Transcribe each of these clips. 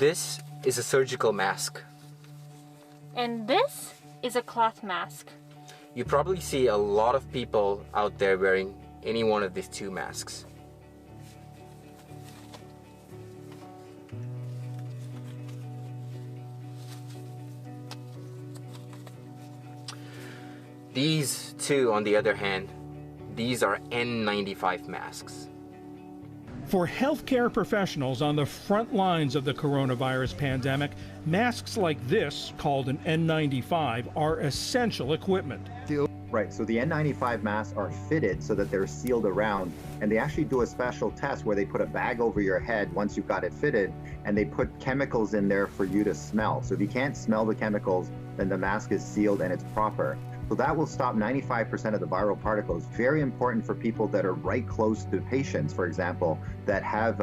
This is a surgical mask. And this is a cloth mask. You probably see a lot of people out there wearing any one of these two masks. These two, on the other hand, these are N95 masks. For healthcare professionals on the front lines of the coronavirus pandemic, masks like this, called an N95, are essential equipment. Right, so the N95 masks are fitted so that they're sealed around, and they actually do a special test where they put a bag over your head once you've got it fitted, and they put chemicals in there for you to smell. So if you can't smell the chemicals, then the mask is sealed and it's proper. So that will stop 95% of the viral particles. Very important for people that are right close to patients, for example, that have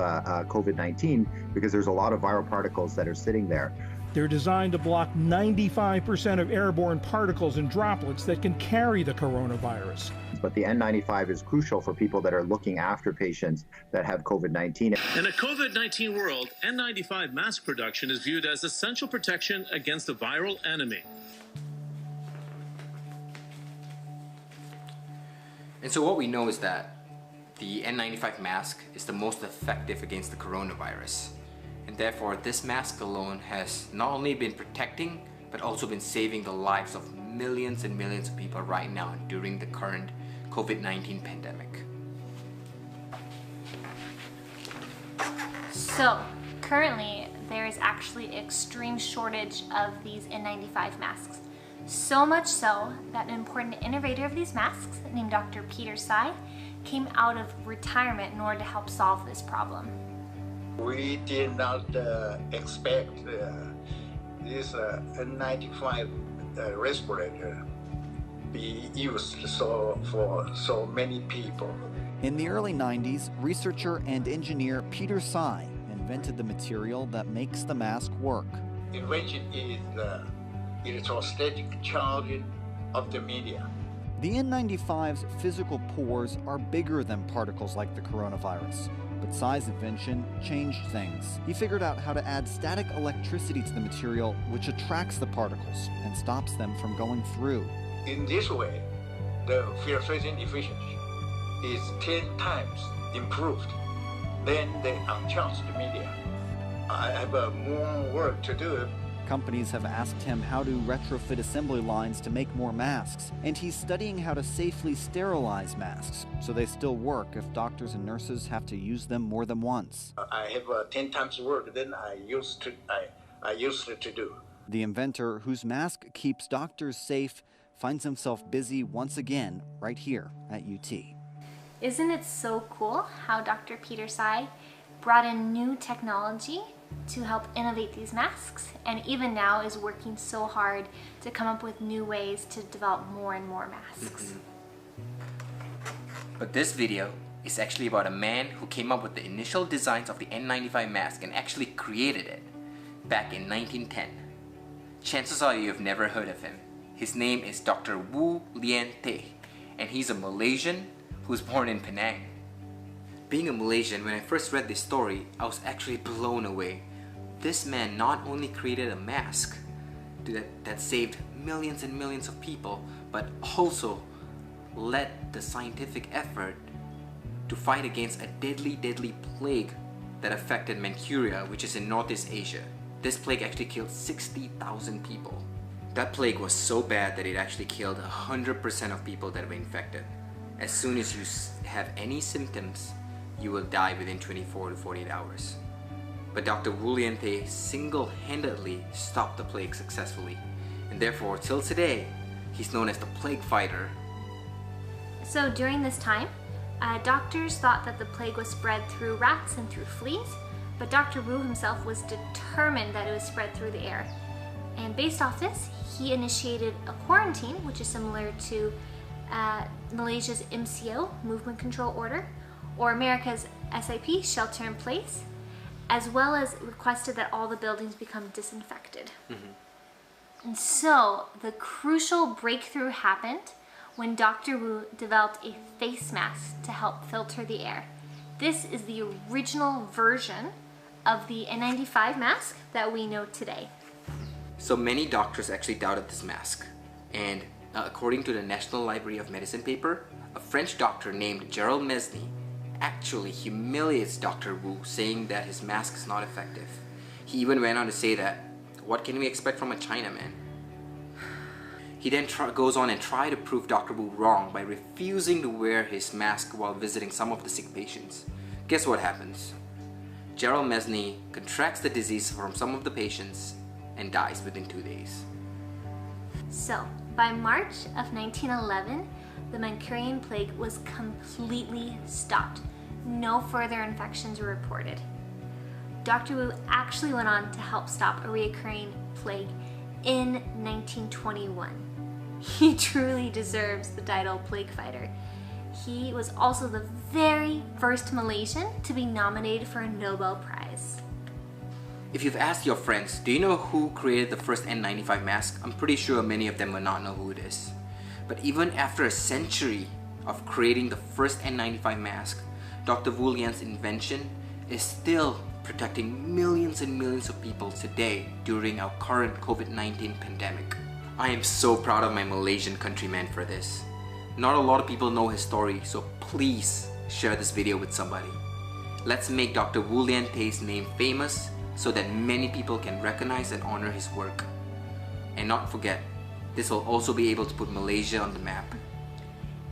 COVID-19, because there's a lot of viral particles that are sitting there. They're designed to block 95% of airborne particles and droplets that can carry the coronavirus. But the N95 is crucial for people that are looking after patients that have COVID-19. In a COVID-19 world, N95 mask production is viewed as essential protection against a viral enemy. And so what we know is that the N95 mask is the most effective against the coronavirus. And therefore, this mask alone has not only been protecting, but also been saving the lives of millions and millions of people right now during the current COVID-19 pandemic. So, currently, there is actually an extreme shortage of these N95 masks. So much so that an important innovator of these masks, named Dr. Peter Tsai, came out of retirement in order to help solve this problem. We did not expect this N95 respirator be used for so many people. In the early 90s, researcher and engineer Peter Tsai invented the material that makes the mask work. Invention is the electrostatic charging of the media. The N95's physical pores are bigger than particles like the coronavirus. But Tsai's invention changed things. He figured out how to add static electricity to the material, which attracts the particles and stops them from going through. In this way, the filtration efficiency is 10 times improved than the uncharged media. I have more work to do. Companies have asked him how to retrofit assembly lines to make more masks, and he's studying how to safely sterilize masks so they still work if doctors and nurses have to use them more than once. I have 10 times work than I used to do. The inventor, whose mask keeps doctors safe, finds himself busy once again right here at UT. Isn't it so cool how Dr. Peter Tsai brought in new technology to help innovate these masks, and even now is working so hard to come up with new ways to develop more and more masks. But this video is actually about a man who came up with the initial designs of the N95 mask and actually created it back in 1910. Chances are you have never heard of him. His name is Dr. Wu Lien Te, and he's a Malaysian who was born in Penang. Being a Malaysian, when I first read this story, I was actually blown away. This man not only created a mask that saved millions and millions of people, but also led the scientific effort to fight against a deadly plague that affected Manchuria, which is in Northeast Asia. This plague actually killed 60,000 people. That plague was so bad that it actually killed 100% of people that were infected. As soon as you have any symptoms, you will die within 24 to 48 hours. But Dr. Wu Lien Te single-handedly stopped the plague successfully, and therefore, till today, he's known as the plague fighter. So during this time, doctors thought that the plague was spread through rats and through fleas, but Dr. Wu himself was determined that it was spread through the air. And based off this, he initiated a quarantine, which is similar to Malaysia's MCO, Movement Control Order, or America's SIP, Shelter in Place, as well as requested that all the buildings become disinfected. And so the crucial breakthrough happened when Dr. Wu developed a face mask to help filter the air. This is the original version of the N95 mask that we know today. So many doctors actually doubted this mask, and according to the National Library of Medicine paper, a French doctor named Gerald Mesny actually humiliates Dr. Wu, saying that his mask is not effective. He even went on to say that, what can we expect from a Chinaman? He then goes on and tries to prove Dr. Wu wrong by refusing to wear his mask while visiting some of the sick patients. Guess what happens? Gerald Mesny contracts the disease from some of the patients and dies within 2 days. So, by March of 1911, the Manchurian plague was completely stopped. No further infections were reported. Dr. Wu actually went on to help stop a recurring plague in 1921. He truly deserves the title Plague Fighter. He was also the very first Malaysian to be nominated for a Nobel Prize. If you've asked your friends, do you know who created the first N95 mask? I'm pretty sure many of them will not know who it is. But even after a century of creating the first N95 mask, Dr. Wu Lian's invention is still protecting millions and millions of people today during our current COVID-19 pandemic. I am so proud of my Malaysian countrymen for this. Not a lot of people know his story, so please share this video with somebody. Let's make Dr. Wu Lian Tei's name famous so that many people can recognize and honor his work. And not forget, this will also be able to put Malaysia on the map.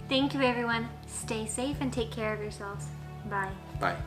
Thank you everyone. Stay safe and take care of yourselves. Bye. Bye.